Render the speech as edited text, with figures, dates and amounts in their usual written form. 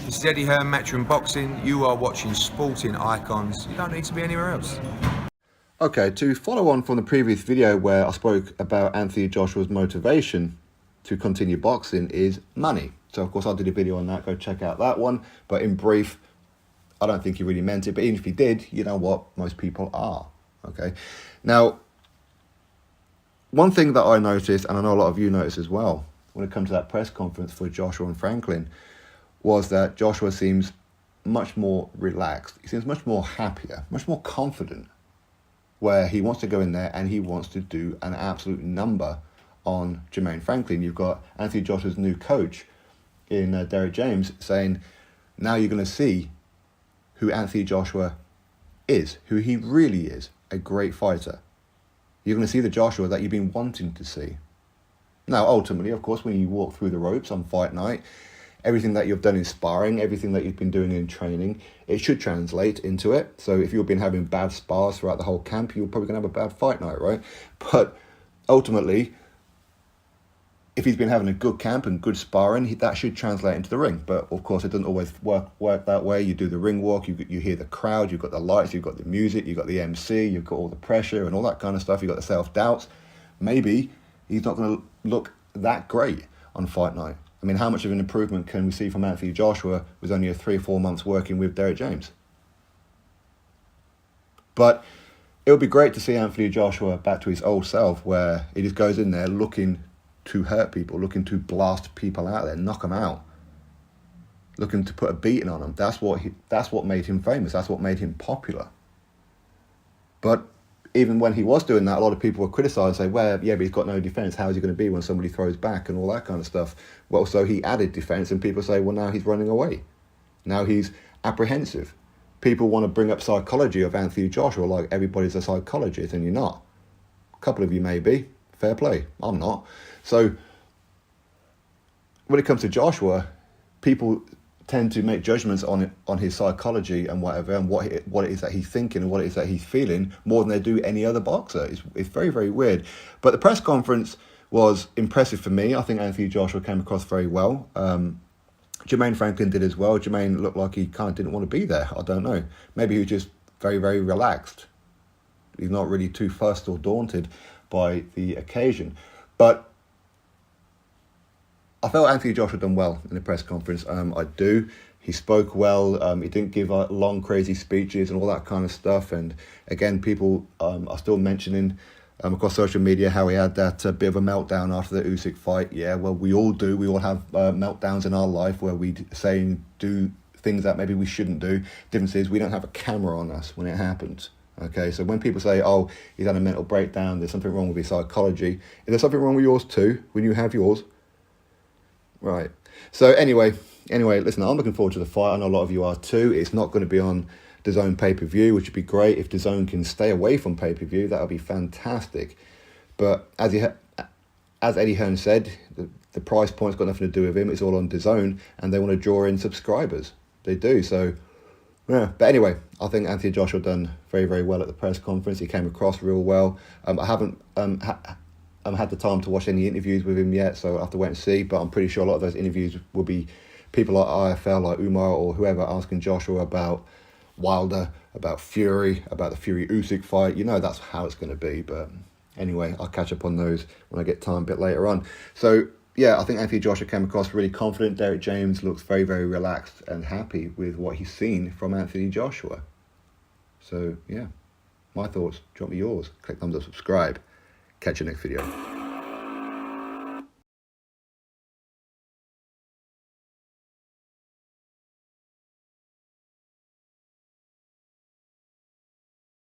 This is Eddie Hearn, Matchroom Boxing. You are watching Sporting Icons. You don't need to be anywhere else. Okay, to follow on from the previous video where I spoke about Anthony Joshua's motivation to continue boxing is money. So, of course, I did a video on that. Go check out that one. But in brief, I don't think he really meant it. But even if he did, you know what? Most people are. Okay. Now, one thing that I noticed, and I know a lot of you noticed as well, when it comes to that press conference for Joshua and Franklin, was that Joshua seems much more relaxed. He seems much more happier, much more confident, where he wants to go in there and he wants to do an absolute number on Jermaine Franklin. You've got Anthony Joshua's new coach in Derek James saying, now you're going to see who Anthony Joshua is, who he really is, a great fighter. You're going to see the Joshua that you've been wanting to see. Now, ultimately, of course, when you walk through the ropes on fight night, everything that you've done in sparring, everything that you've been doing in training, it should translate into it. So if you've been having bad spars throughout the whole camp, you're probably going to have a bad fight night, right? But ultimately, if he's been having a good camp and good sparring, that should translate into the ring. But of course, it doesn't always work that way. You do the ring walk, you hear the crowd, you've got the lights, you've got the music, you've got the MC, you've got all the pressure and all that kind of stuff. You've got the self-doubts. Maybe he's not going to look that great on fight night. I mean, how much of an improvement can we see from Anthony Joshua with only 3 or 4 months working with Derek James? But it would be great to see Anthony Joshua back to his old self, where he just goes in there looking to hurt people, looking to blast people out there, knock them out, looking to put a beating on them. That's what made him famous. That's what made him popular. But even when he was doing that, a lot of people were criticising, saying, well, yeah, but he's got no defence. How is he going to be when somebody throws back and all that kind of stuff? Well, so he added defence, and people say, well, now he's running away. Now he's apprehensive. People want to bring up psychology of Anthony Joshua like everybody's a psychologist, and you're not. A couple of you may be. Fair play. I'm not. So when it comes to Joshua, people tend to make judgments on his psychology and whatever, and what it is that he's thinking and what it is that he's feeling more than they do any other boxer. It's very, very weird. But the press conference was impressive for me. I think Anthony Joshua came across very well. Jermaine Franklin did as well. Jermaine looked like he kind of didn't want to be there. I don't know. Maybe he was just very, very relaxed. He's not really too fussed or daunted by the occasion. But I felt Anthony Joshua done well in the press conference. I do. He spoke well. He didn't give long, crazy speeches and all that kind of stuff. And again, people are still mentioning across social media how he had that bit of a meltdown after the Usyk fight. Yeah, well, we all do. We all have meltdowns in our life where we say and do things that maybe we shouldn't do. Difference is we don't have a camera on us when it happens. Okay, so when people say, oh, he's had a mental breakdown, there's something wrong with his psychology. Is there something wrong with yours too when you have yours? Right. So anyway, listen, I'm looking forward to the fight. I know a lot of you are too. It's not going to be on DAZN pay-per-view, which would be great. If DAZN can stay away from pay-per-view, that would be fantastic. But as Eddie Hearn said, the price point's got nothing to do with him. It's all on DAZN, and they want to draw in subscribers. They do. So, yeah. But anyway, I think Anthony Joshua done very, very well at the press conference. He came across real well. I haven't had the time to watch any interviews with him yet, so I'll have to wait and see. But I'm pretty sure a lot of those interviews will be people like IFL, like Umar or whoever, asking Joshua about Wilder, about Fury, about the Fury-Usyk fight. You know that's how it's going to be. But anyway, I'll catch up on those when I get time a bit later on. So, yeah, I think Anthony Joshua came across really confident. Derek James looks very, very relaxed and happy with what he's seen from Anthony Joshua. So, yeah, my thoughts. Drop me yours. Click thumbs up, subscribe. Catch you next video.